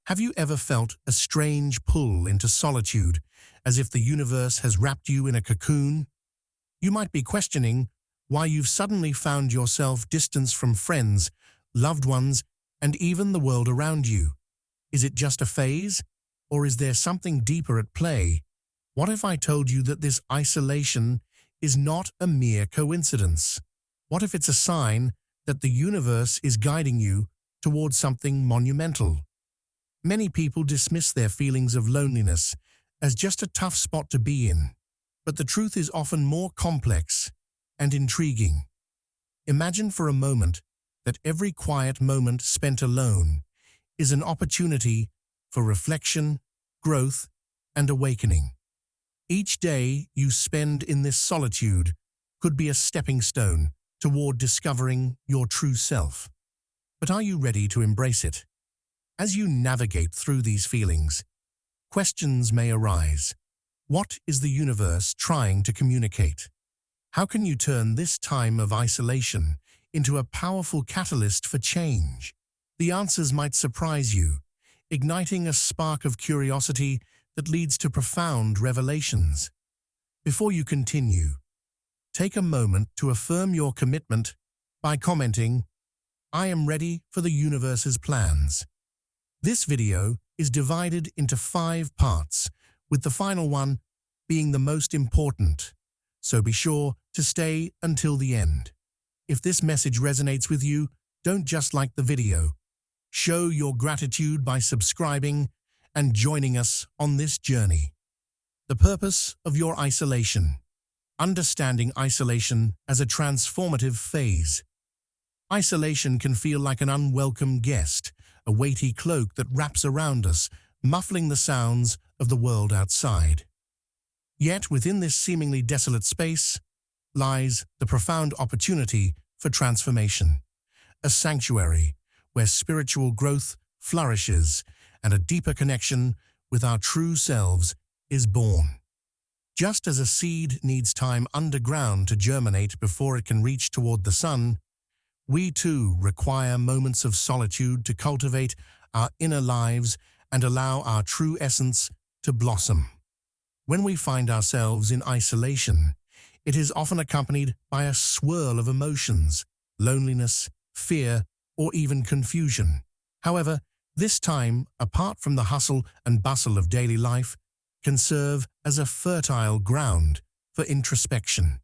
Have you ever felt a strange pull into solitude, as if the universe has wrapped you in a cocoon? You might be questioning why you've suddenly found yourself distanced from friends, loved ones, and even the world around you. Is it just a phase? Or is there something deeper at play? What if I told you that this isolation is not a mere coincidence? What if it's a sign that the universe is guiding you towards something monumental? Many people dismiss their feelings of loneliness as just a tough spot to be in, but the truth is often more complex and intriguing. Imagine for a moment that every quiet moment spent alone is an opportunity for reflection, growth, and awakening. Each day you spend in this solitude could be a stepping stone toward discovering your true self. But are you ready to embrace it? As you navigate through these feelings, questions may arise. What is the universe trying to communicate? How can you turn this time of isolation into a powerful catalyst for change? The answers might surprise you, igniting a spark of curiosity that leads to profound revelations. Before you continue, take a moment to affirm your commitment by commenting, "I am ready for the universe's plans." This video is divided into 5 parts, with the final one being the most important, so be sure to stay until the end. If this message resonates with you, don't just like the video. Show your gratitude by subscribing and joining us on this journey. The purpose of your isolation. Understanding isolation as a transformative phase. Isolation can feel like an unwelcome guest, a weighty cloak that wraps around us, muffling the sounds of the world outside. Yet within this seemingly desolate space lies the profound opportunity for transformation, a sanctuary where spiritual growth flourishes and a deeper connection with our true selves is born. Just as a seed needs time underground to germinate before it can reach toward the sun, we too require moments of solitude to cultivate our inner lives and allow our true essence to blossom. When we find ourselves in isolation, it is often accompanied by a swirl of emotions, loneliness, fear, or even confusion. However, this time, apart from the hustle and bustle of daily life, can serve as a fertile ground for introspection.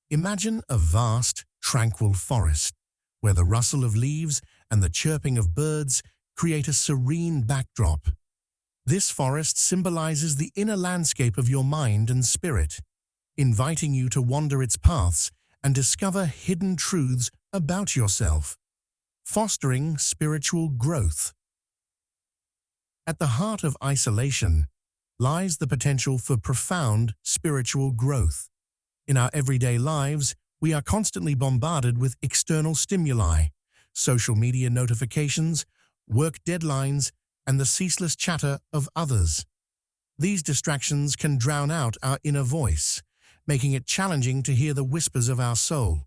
Imagine a vast, tranquil forest, where the rustle of leaves and the chirping of birds create a serene backdrop. This forest symbolizes the inner landscape of your mind and spirit, inviting you to wander its paths and discover hidden truths about yourself, fostering spiritual growth. At the heart of isolation lies the potential for profound spiritual growth. In our everyday lives, we are constantly bombarded with external stimuli, social media notifications, work deadlines, and the ceaseless chatter of others. These distractions can drown out our inner voice, making it challenging to hear the whispers of our soul.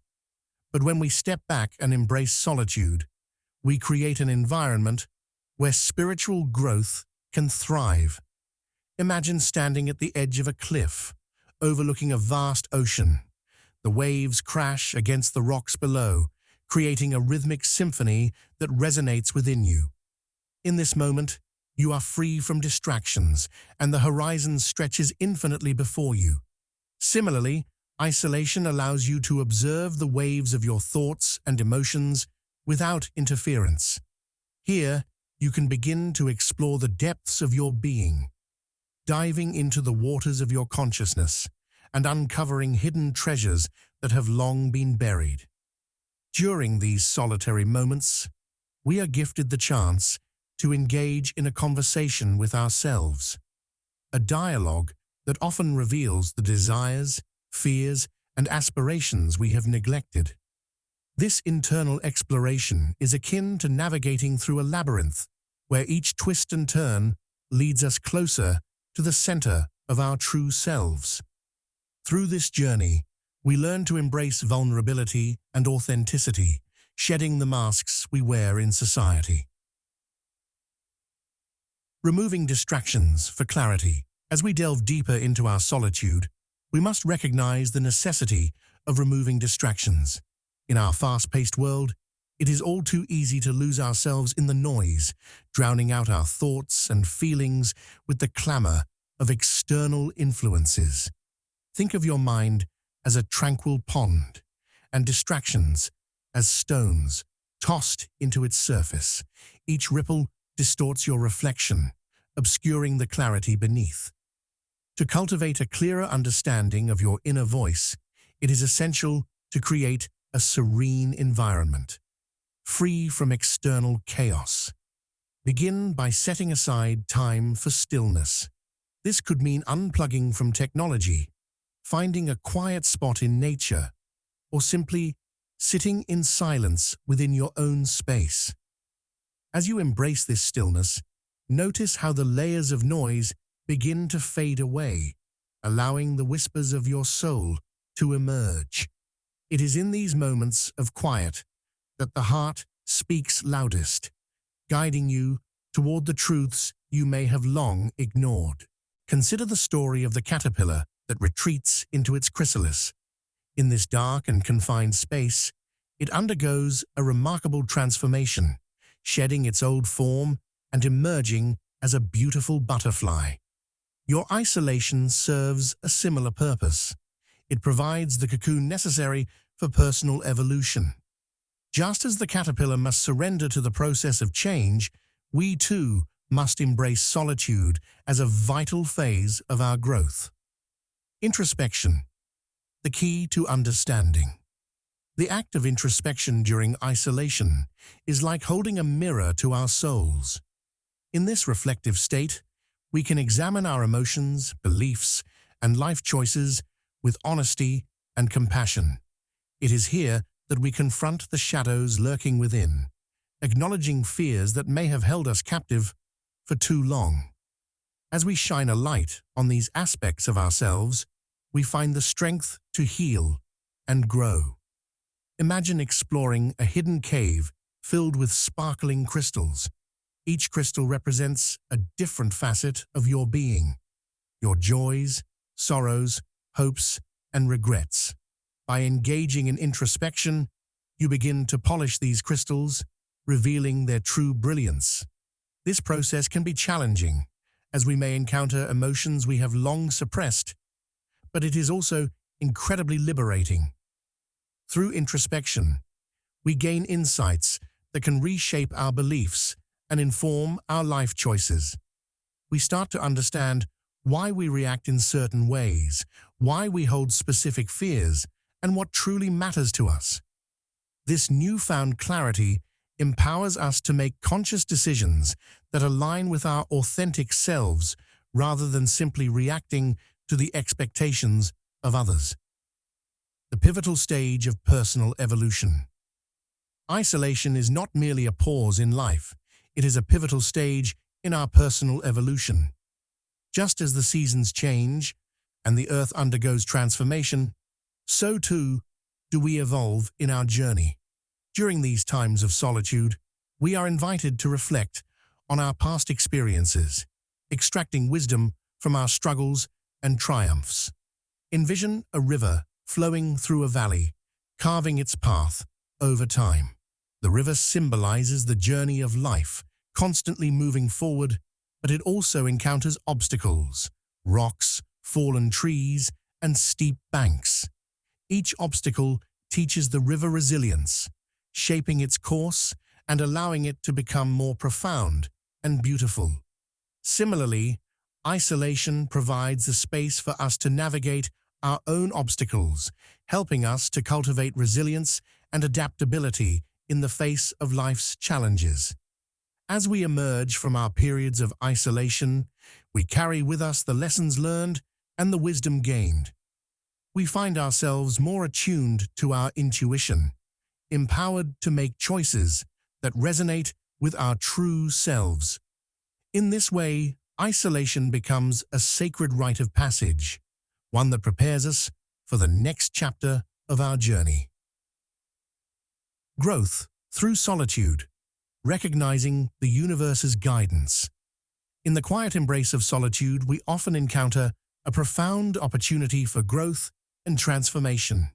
But when we step back and embrace solitude, we create an environment where spiritual growth can thrive. Imagine standing at the edge of a cliff, overlooking a vast ocean. The waves crash against the rocks below, creating a rhythmic symphony that resonates within you. In this moment, you are free from distractions, and the horizon stretches infinitely before you. Similarly, isolation allows you to observe the waves of your thoughts and emotions without interference. Here, you can begin to explore the depths of your being, diving into the waters of your consciousness and uncovering hidden treasures that have long been buried. During these solitary moments, we are gifted the chance to engage in a conversation with ourselves, a dialogue that often reveals the desires, fears, and aspirations we have neglected. This internal exploration is akin to navigating through a labyrinth, where each twist and turn leads us closer to the center of our true selves. Through this journey, we learn to embrace vulnerability and authenticity, shedding the masks we wear in society. Removing distractions for clarity. As we delve deeper into our solitude, we must recognize the necessity of removing distractions. In our fast-paced world, it is all too easy to lose ourselves in the noise, drowning out our thoughts and feelings with the clamor of external influences. Think of your mind as a tranquil pond, and distractions as stones tossed into its surface. Each ripple distorts your reflection, obscuring the clarity beneath. To cultivate a clearer understanding of your inner voice, it is essential to create a serene environment, free from external chaos. Begin by setting aside time for stillness. This could mean unplugging from technology, finding a quiet spot in nature, or simply sitting in silence within your own space. As you embrace this stillness, notice how the layers of noise begin to fade away, allowing the whispers of your soul to emerge. It is in these moments of quiet that the heart speaks loudest, guiding you toward the truths you may have long ignored. Consider the story of the caterpillar that retreats into its chrysalis. In this dark and confined space, it undergoes a remarkable transformation, shedding its old form and emerging as a beautiful butterfly. Your isolation serves a similar purpose. It provides the cocoon necessary for personal evolution. Just as the caterpillar must surrender to the process of change, we too must embrace solitude as a vital phase of our growth. Introspection, the key to understanding. The act of introspection during isolation is like holding a mirror to our souls. In this reflective state, we can examine our emotions, beliefs, and life choices with honesty and compassion. It is here that we confront the shadows lurking within, acknowledging fears that may have held us captive for too long. As we shine a light on these aspects of ourselves, we find the strength to heal and grow. Imagine exploring a hidden cave filled with sparkling crystals. Each crystal represents a different facet of your being, your joys, sorrows, hopes, and regrets. By engaging in introspection, you begin to polish these crystals, revealing their true brilliance. This process can be challenging, as we may encounter emotions we have long suppressed, but it is also incredibly liberating. Through introspection, we gain insights that can reshape our beliefs and inform our life choices. We start to understand why we react in certain ways, why we hold specific fears, and what truly matters to us. This newfound clarity empowers us to make conscious decisions that align with our authentic selves rather than simply reacting to the expectations of others. The pivotal stage of personal evolution. Isolation is not merely a pause in life, it is a pivotal stage in our personal evolution. Just as the seasons change and the earth undergoes transformation, so too do we evolve in our journey. During these times of solitude, we are invited to reflect on our past experiences, extracting wisdom from our struggles and triumphs. Envision a river flowing through a valley, carving its path over time. The river symbolizes the journey of life, constantly moving forward, but it also encounters obstacles, rocks, fallen trees, and steep banks. Each obstacle teaches the river resilience, shaping its course and allowing it to become more profound and beautiful. Similarly, isolation provides the space for us to navigate our own obstacles, helping us to cultivate resilience and adaptability in the face of life's challenges. As we emerge from our periods of isolation, we carry with us the lessons learned and the wisdom gained. We find ourselves more attuned to our intuition, empowered to make choices that resonate with our true selves. In this way, isolation becomes a sacred rite of passage, one that prepares us for the next chapter of our journey. Growth through solitude, recognizing the universe's guidance. In the quiet embrace of solitude, we often encounter a profound opportunity for growth and transformation.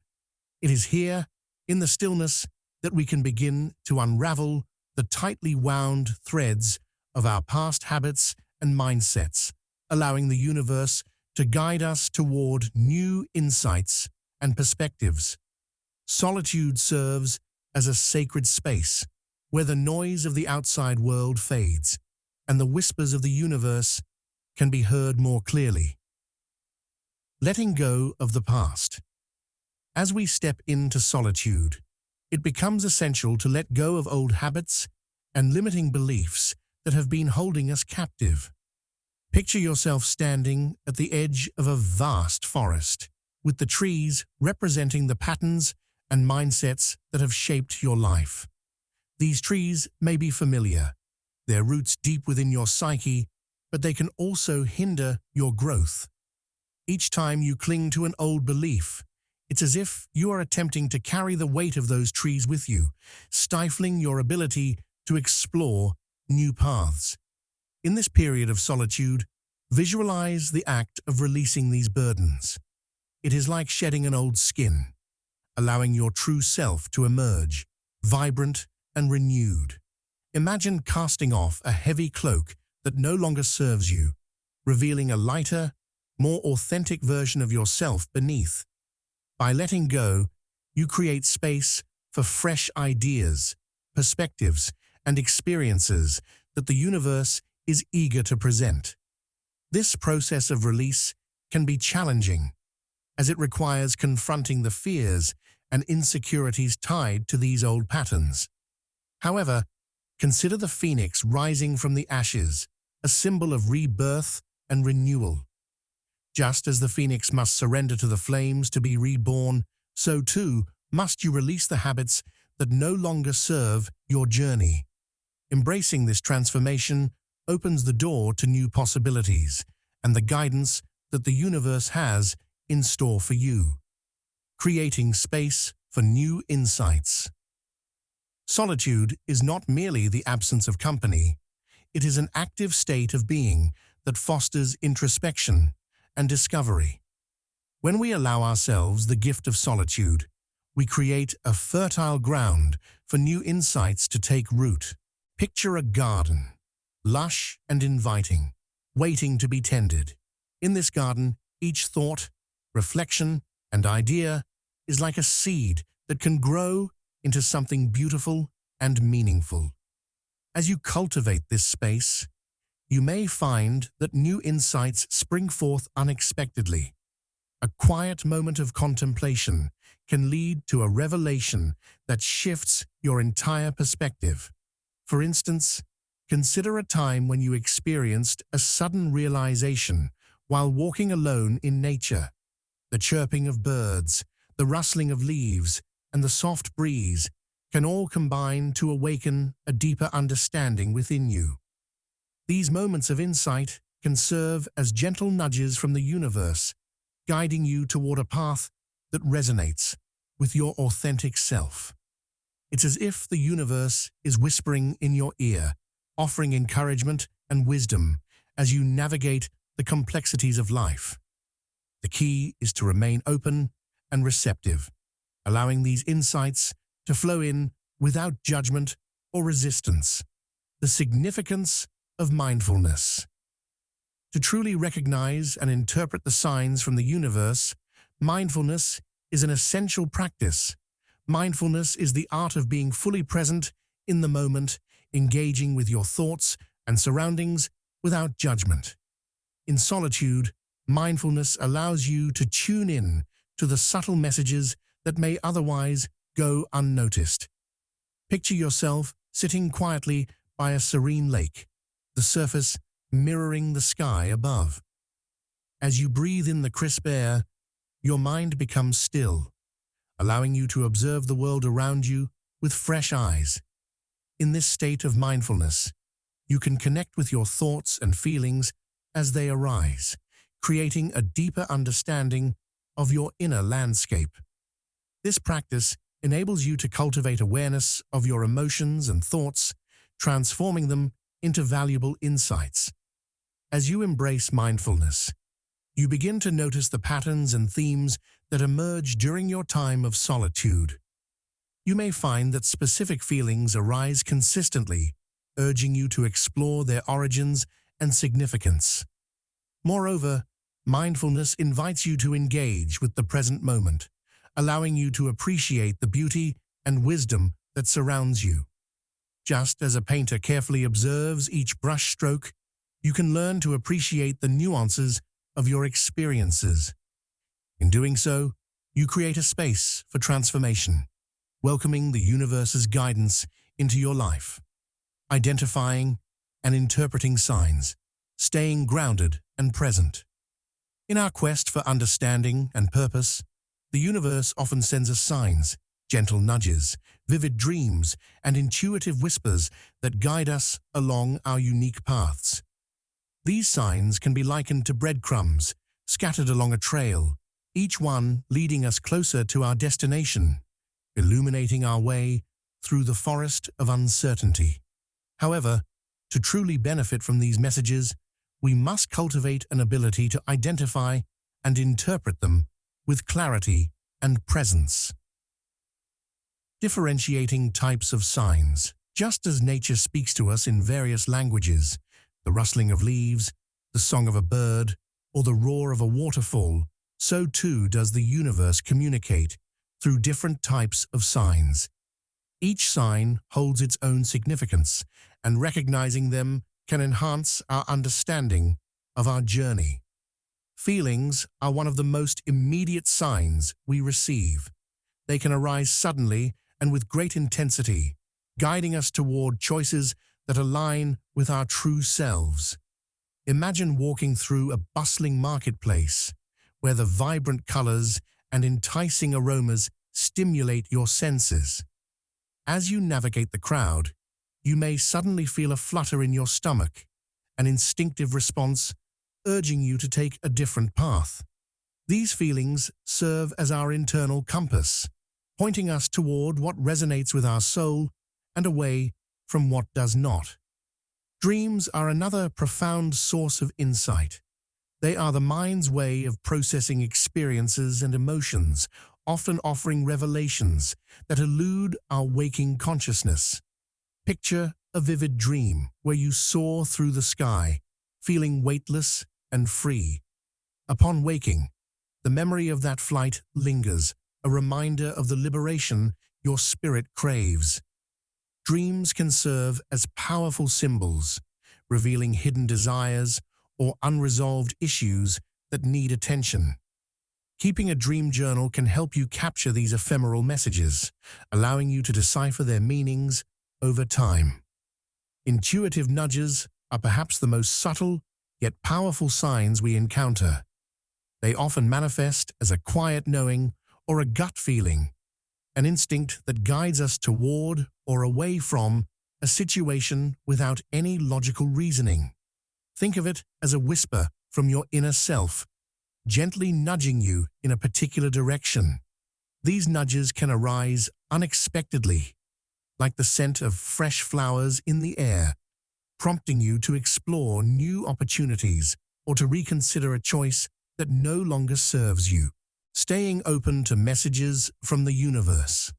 It is here, in the stillness, that we can begin to unravel the tightly wound threads of our past habits and mindsets, allowing the universe to guide us toward new insights and perspectives. Solitude serves as a sacred space where the noise of the outside world fades and the whispers of the universe can be heard more clearly. Letting go of the past. As we step into solitude, it becomes essential to let go of old habits and limiting beliefs that have been holding us captive. Picture yourself standing at the edge of a vast forest, with the trees representing the patterns and mindsets that have shaped your life. These trees may be familiar, their roots deep within your psyche, but they can also hinder your growth. Each time you cling to an old belief, it's as if you are attempting to carry the weight of those trees with you, stifling your ability to explore new paths. In this period of solitude, visualize the act of releasing these burdens. It is like shedding an old skin, allowing your true self to emerge, vibrant and renewed. Imagine casting off a heavy cloak that no longer serves you, revealing a lighter, more authentic version of yourself beneath. By letting go, you create space for fresh ideas, perspectives, and experiences that the universe is eager to present. This process of release can be challenging, as it requires confronting the fears and insecurities tied to these old patterns. However, consider the phoenix rising from the ashes, a symbol of rebirth and renewal. Just as the phoenix must surrender to the flames to be reborn, so too must you release the habits that no longer serve your journey. Embracing this transformation opens the door to new possibilities and the guidance that the universe has in store for you, creating space for new insights. Solitude is not merely the absence of company, it is an active state of being that fosters introspection and discovery. When we allow ourselves the gift of solitude, we create a fertile ground for new insights to take root. Picture a garden, lush and inviting, waiting to be tended. In this garden, each thought, reflection, and idea is like a seed that can grow into something beautiful and meaningful. As you cultivate this space, you may find that new insights spring forth unexpectedly. A quiet moment of contemplation can lead to a revelation that shifts your entire perspective. For instance, consider a time when you experienced a sudden realization while walking alone in nature. The chirping of birds, the rustling of leaves, and the soft breeze can all combine to awaken a deeper understanding within you. These moments of insight can serve as gentle nudges from the universe, guiding you toward a path that resonates with your authentic self. It's as if the universe is whispering in your ear, offering encouragement and wisdom as you navigate the complexities of life. The key is to remain open and receptive, allowing these insights to flow in without judgment or resistance. The significance of mindfulness. To truly recognize and interpret the signs from the universe, mindfulness is an essential practice. Mindfulness is the art of being fully present in the moment, engaging with your thoughts and surroundings without judgment. In solitude, mindfulness allows you to tune in to the subtle messages that may otherwise go unnoticed. Picture yourself sitting quietly by a serene lake, the surface mirroring the sky above. As you breathe in the crisp air, your mind becomes still, allowing you to observe the world around you with fresh eyes. In this state of mindfulness, you can connect with your thoughts and feelings as they arise, creating a deeper understanding of your inner landscape. This practice enables you to cultivate awareness of your emotions and thoughts, transforming them into valuable insights. As you embrace mindfulness, you begin to notice the patterns and themes that emerge during your time of solitude. You may find that specific feelings arise consistently, urging you to explore their origins and significance. Moreover, mindfulness invites you to engage with the present moment, allowing you to appreciate the beauty and wisdom that surrounds you. Just as a painter carefully observes each brushstroke, you can learn to appreciate the nuances of your experiences. In doing so, you create a space for transformation, welcoming the universe's guidance into your life, identifying and interpreting signs, staying grounded and present. In our quest for understanding and purpose, the universe often sends us signs, gentle nudges, vivid dreams, and intuitive whispers that guide us along our unique paths. These signs can be likened to breadcrumbs scattered along a trail, each one leading us closer to our destination, illuminating our way through the forest of uncertainty. However, to truly benefit from these messages, we must cultivate an ability to identify and interpret them with clarity and presence. Differentiating types of signs. Just as nature speaks to us in various languages, the rustling of leaves, the song of a bird, or the roar of a waterfall, so too does the universe communicate through different types of signs. Each sign holds its own significance, and recognizing them can enhance our understanding of our journey. Feelings are one of the most immediate signs we receive. They can arise suddenly and with great intensity, guiding us toward choices that align with our true selves. Imagine walking through a bustling marketplace where the vibrant colors and enticing aromas stimulate your senses. As you navigate the crowd, you may suddenly feel a flutter in your stomach, an instinctive response urging you to take a different path. These feelings serve as our internal compass, pointing us toward what resonates with our soul and away from what does not. Dreams are another profound source of insight. They are the mind's way of processing experiences and emotions, often offering revelations that elude our waking consciousness. Picture a vivid dream where you soar through the sky, feeling weightless and free. Upon waking, the memory of that flight lingers, a reminder of the liberation your spirit craves. Dreams can serve as powerful symbols, revealing hidden desires or unresolved issues that need attention. Keeping a dream journal can help you capture these ephemeral messages, allowing you to decipher their meanings over time. Intuitive nudges are perhaps the most subtle yet powerful signs we encounter. They often manifest as a quiet knowing or a gut feeling, an instinct that guides us toward or away from a situation without any logical reasoning. Think of it as a whisper from your inner self, gently nudging you in a particular direction. These nudges can arise unexpectedly, like the scent of fresh flowers in the air, prompting you to explore new opportunities or to reconsider a choice that no longer serves you. Staying open to messages from the universe.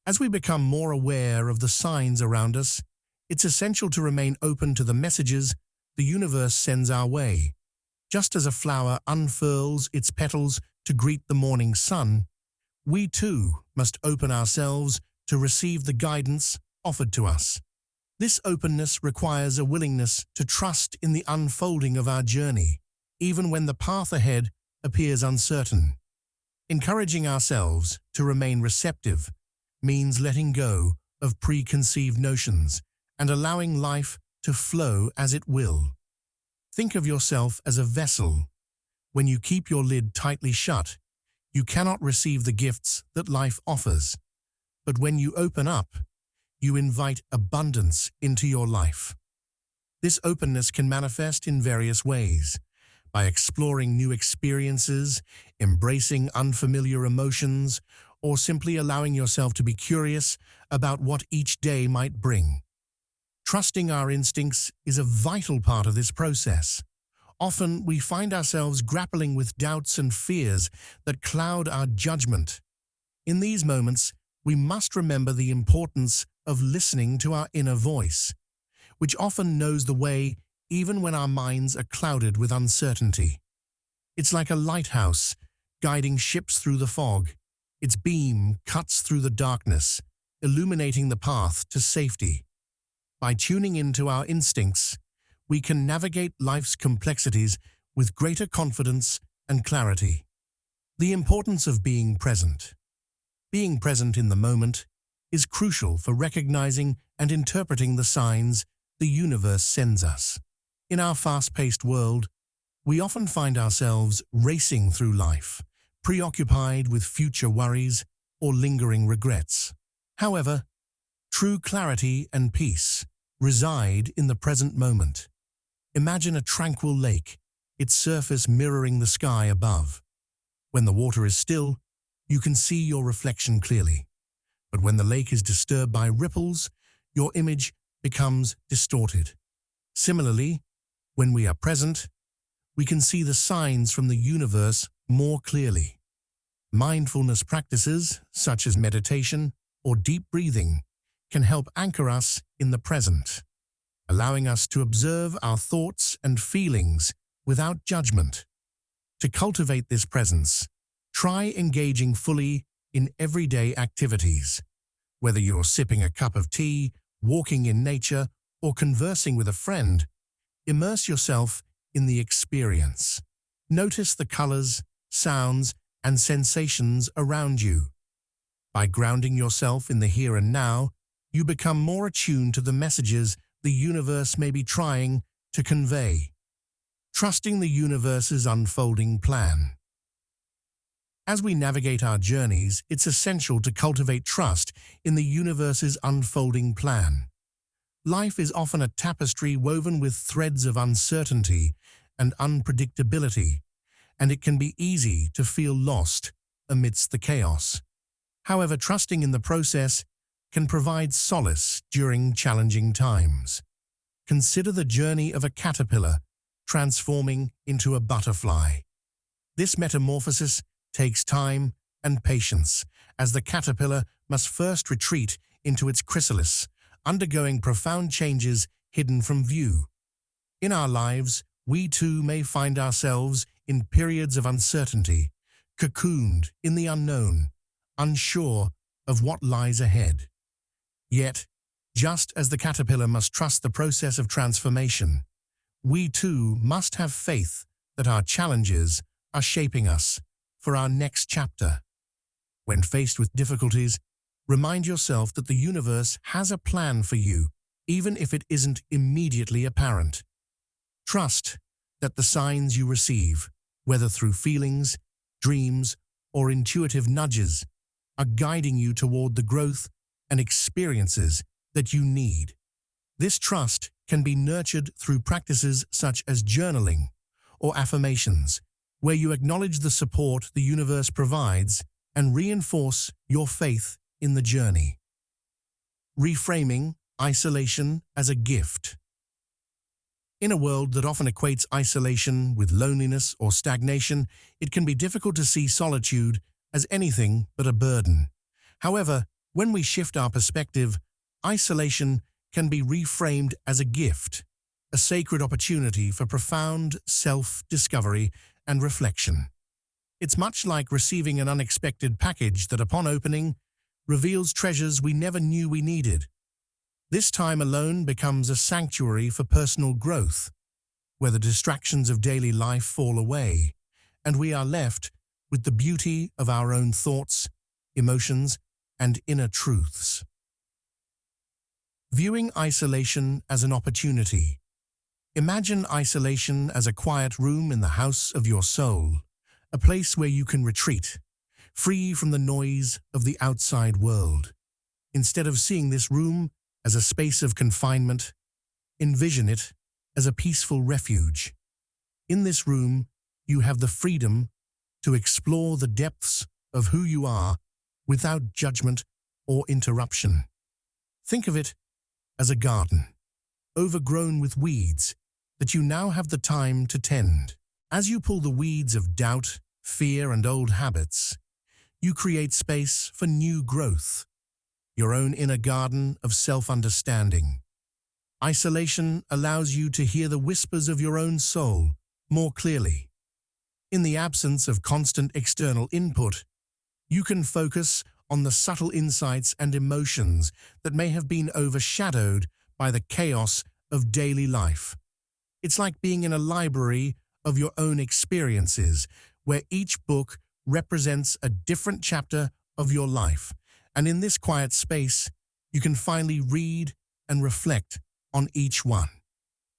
As we become more aware of the signs around us, it's essential to remain open to the messages the universe sends our way. Just as a flower unfurls its petals to greet the morning sun, we too must open ourselves to receive the guidance offered to us. This openness requires a willingness to trust in the unfolding of our journey, even when the path ahead appears uncertain. Encouraging ourselves to remain receptive means letting go of preconceived notions and allowing life to flow as it will. Think of yourself as a vessel. When you keep your lid tightly shut, you cannot receive the gifts that life offers. But when you open up, you invite abundance into your life. This openness can manifest in various ways. By exploring new experiences, embracing unfamiliar emotions, or simply allowing yourself to be curious about what each day might bring. Trusting our instincts is a vital part of this process. Often, we find ourselves grappling with doubts and fears that cloud our judgment. In these moments, we must remember the importance of listening to our inner voice, which often knows the way even when our minds are clouded with uncertainty. It's like a lighthouse guiding ships through the fog. Its beam cuts through the darkness, illuminating the path to safety. By tuning into our instincts, we can navigate life's complexities with greater confidence and clarity. The importance of being present. Being present in the moment is crucial for recognizing and interpreting the signs the universe sends us. In our fast-paced world, we often find ourselves racing through life, preoccupied with future worries or lingering regrets. However, true clarity and peace reside in the present moment. Imagine a tranquil lake, its surface mirroring the sky above. When the water is still, you can see your reflection clearly. But when the lake is disturbed by ripples, your image becomes distorted. Similarly, when we are present, we can see the signs from the universe more clearly. Mindfulness practices, such as meditation or deep breathing, can help anchor us in the present, allowing us to observe our thoughts and feelings without judgment. To cultivate this presence, try engaging fully in everyday activities. Whether you're sipping a cup of tea, walking in nature, or conversing with a friend, immerse yourself in the experience. Notice the colors, sounds, and sensations around you. By grounding yourself in the here and now, you become more attuned to the messages the universe may be trying to convey. Trusting the universe's unfolding plan. As we navigate our journeys, it's essential to cultivate trust in the universe's unfolding plan. Life is often a tapestry woven with threads of uncertainty and unpredictability, and it can be easy to feel lost amidst the chaos. However, trusting in the process can provide solace during challenging times. Consider the journey of a caterpillar transforming into a butterfly. This metamorphosis takes time and patience, as the caterpillar must first retreat into its chrysalis, undergoing profound changes hidden from view. In our lives, we too may find ourselves in periods of uncertainty, cocooned in the unknown, unsure of what lies ahead. Yet, just as the caterpillar must trust the process of transformation, we too must have faith that our challenges are shaping us for our next chapter. When faced with difficulties, remind yourself that the universe has a plan for you, even if it isn't immediately apparent. Trust that the signs you receive, whether through feelings, dreams, or intuitive nudges, are guiding you toward the growth and experiences that you need. This trust can be nurtured through practices such as journaling or affirmations, where you acknowledge the support the universe provides and reinforce your faith in the journey. Reframing isolation as a gift. In a world that often equates isolation with loneliness or stagnation, it can be difficult to see solitude as anything but a burden. However, when we shift our perspective, isolation can be reframed as a gift, a sacred opportunity for profound self-discovery and reflection. It's much like receiving an unexpected package that, upon opening, reveals treasures we never knew we needed. This time alone becomes a sanctuary for personal growth, where the distractions of daily life fall away, and we are left with the beauty of our own thoughts, emotions, and inner truths. Viewing isolation as an opportunity. Imagine isolation as a quiet room in the house of your soul, a place where you can retreat, free from the noise of the outside world. Instead of seeing this room as a space of confinement, envision it as a peaceful refuge. In this room, you have the freedom to explore the depths of who you are without judgment or interruption. Think of it as a garden. overgrown with weeds that you now have the time to tend. As you pull the weeds of doubt, fear, and old habits, you create space for new growth, your own inner garden of self-understanding. Isolation allows you to hear the whispers of your own soul more clearly. In the absence of constant external input, you can focus on the subtle insights and emotions that may have been overshadowed by the chaos of daily life. It's like being in a library of your own experiences, where each book represents a different chapter of your life. And in this quiet space, you can finally read and reflect on each one.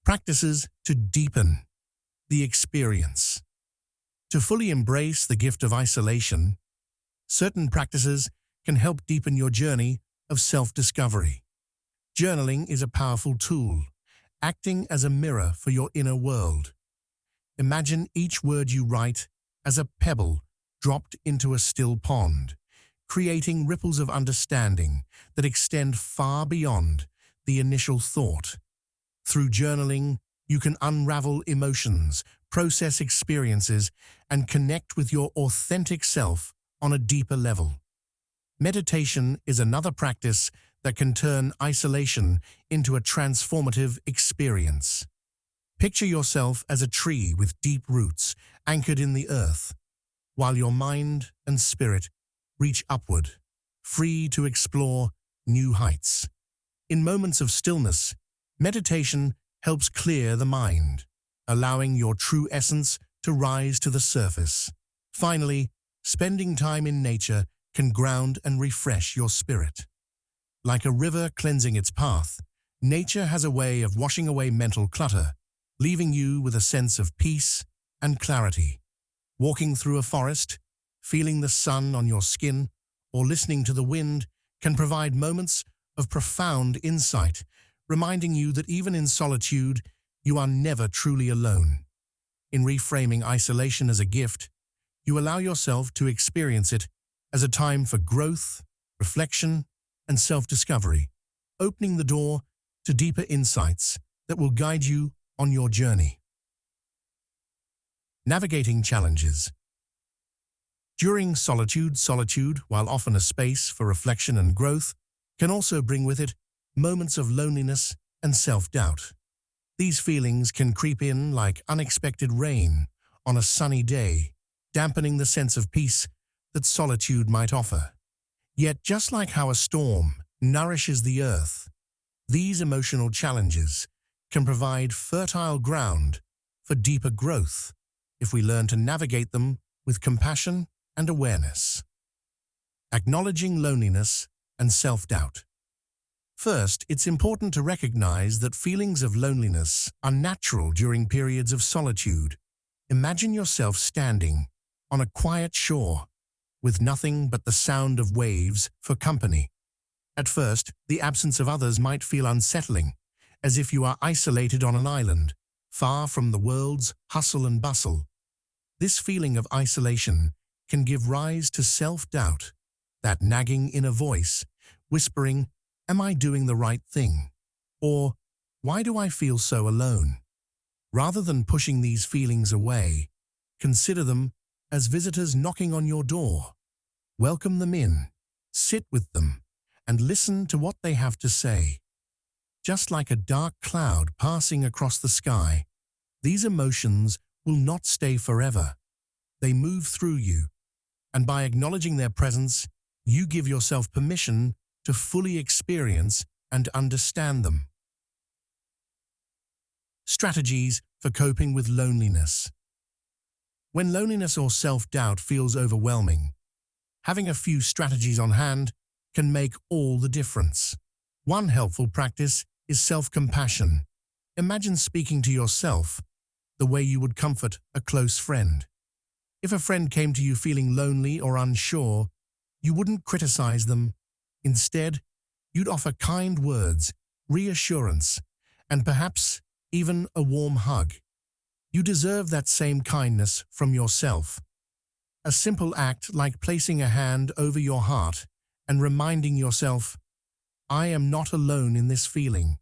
Practices to deepen the experience. To fully embrace the gift of isolation, certain practices can help deepen your journey of self-discovery. Journaling is a powerful tool, acting as a mirror for your inner world. Imagine each word you write as a pebble dropped into a still pond, creating ripples of understanding that extend far beyond the initial thought. Through journaling, you can unravel emotions, process experiences, and connect with your authentic self on a deeper level. Meditation is another practice that can turn isolation into a transformative experience. Picture yourself as a tree with deep roots anchored in the earth, while your mind and spirit reach upward, free to explore new heights. In moments of stillness, meditation helps clear the mind, allowing your true essence to rise to the surface. Finally, spending time in nature can ground and refresh your spirit. Like a river cleansing its path, nature has a way of washing away mental clutter, leaving you with a sense of peace and clarity. Walking through a forest, feeling the sun on your skin, or listening to the wind can provide moments of profound insight, reminding you that even in solitude, you are never truly alone. In reframing isolation as a gift, you allow yourself to experience it as a time for growth, reflection, and self-discovery, opening the door to deeper insights that will guide you on your journey. Navigating challenges. During solitude, while often a space for reflection and growth, can also bring with it moments of loneliness and self-doubt. These feelings can creep in like unexpected rain on a sunny day, dampening the sense of peace that solitude might offer. Yet, just like how a storm nourishes the earth, these emotional challenges can provide fertile ground for deeper growth if we learn to navigate them with compassion and awareness. Acknowledging loneliness and self-doubt. First, it's important to recognize that feelings of loneliness are natural during periods of solitude. Imagine yourself standing on a quiet shore with nothing but the sound of waves for company. At first, the absence of others might feel unsettling, as if you are isolated on an island, far from the world's hustle and bustle. This feeling of isolation can give rise to self-doubt, that nagging inner voice, whispering, "Am I doing the right thing?" Or, "Why do I feel so alone?" Rather than pushing these feelings away, consider them as visitors knocking on your door. Welcome them in, sit with them, and listen to what they have to say. Just like a dark cloud passing across the sky, these emotions will not stay forever. They move through you, and by acknowledging their presence, you give yourself permission to fully experience and understand them. Strategies for coping with loneliness. When loneliness or self-doubt feels overwhelming, having a few strategies on hand can make all the difference. One helpful practice is self-compassion. Imagine speaking to yourself the way you would comfort a close friend. If a friend came to you feeling lonely or unsure, you wouldn't criticize them. Instead, you'd offer kind words, reassurance, and perhaps even a warm hug. You deserve that same kindness from yourself. A simple act like placing a hand over your heart and reminding yourself, "I am not alone in this feeling,"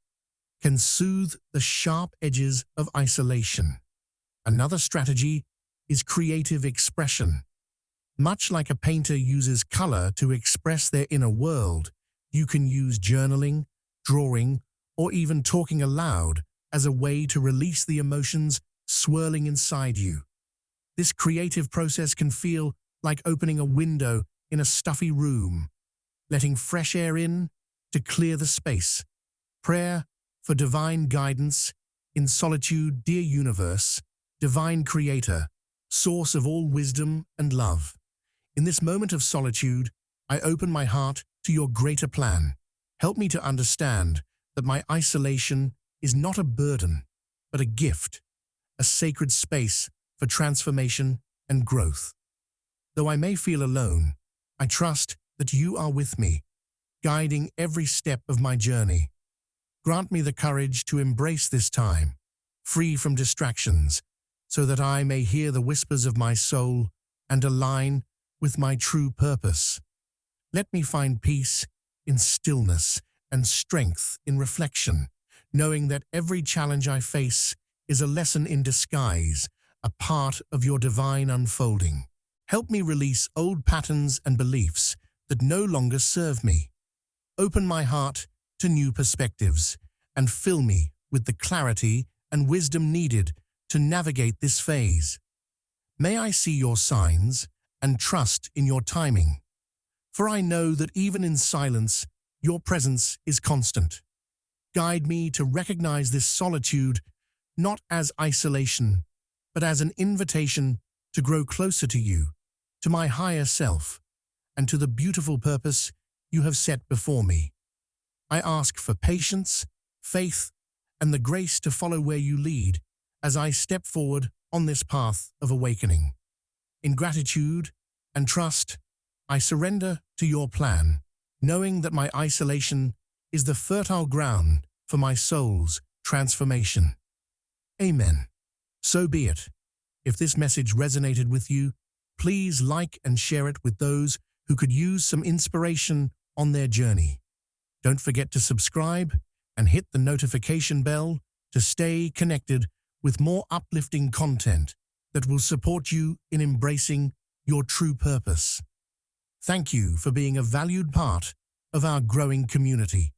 can soothe the sharp edges of isolation. Another strategy is creative expression. Much like a painter uses color to express their inner world, you can use journaling, drawing, or even talking aloud as a way to release the emotions swirling inside you. This creative process can feel like opening a window in a stuffy room, letting fresh air in to clear the space. Prayer for divine guidance in solitude. Dear universe, divine creator, source of all wisdom and love. In this moment of solitude, I open my heart to your greater plan. Help me to understand that my isolation is not a burden, but a gift, a sacred space for transformation and growth. Though I may feel alone, I trust that you are with me, guiding every step of my journey. Grant me the courage to embrace this time, free from distractions, so that I may hear the whispers of my soul and align with my true purpose. Let me find peace in stillness and strength in reflection, knowing that every challenge I face is a lesson in disguise, a part of your divine unfolding. Help me release old patterns and beliefs that no longer serve me. Open my heart to new perspectives and fill me with the clarity and wisdom needed to navigate this phase. May I see your signs and trust in your timing, for I know that even in silence, your presence is constant. Guide me to recognize this solitude not as isolation, but as an invitation to grow closer to you, to my higher self, and to the beautiful purpose you have set before me. I ask for patience, faith, and the grace to follow where you lead as I step forward on this path of awakening. In gratitude and trust, I surrender to your plan, knowing that my isolation is the fertile ground for my soul's transformation. Amen. So be it. If this message resonated with you, please like and share it with those who could use some inspiration on their journey. Don't forget to subscribe and hit the notification bell to stay connected with more uplifting content that will support you in embracing your true purpose. Thank you for being a valued part of our growing community.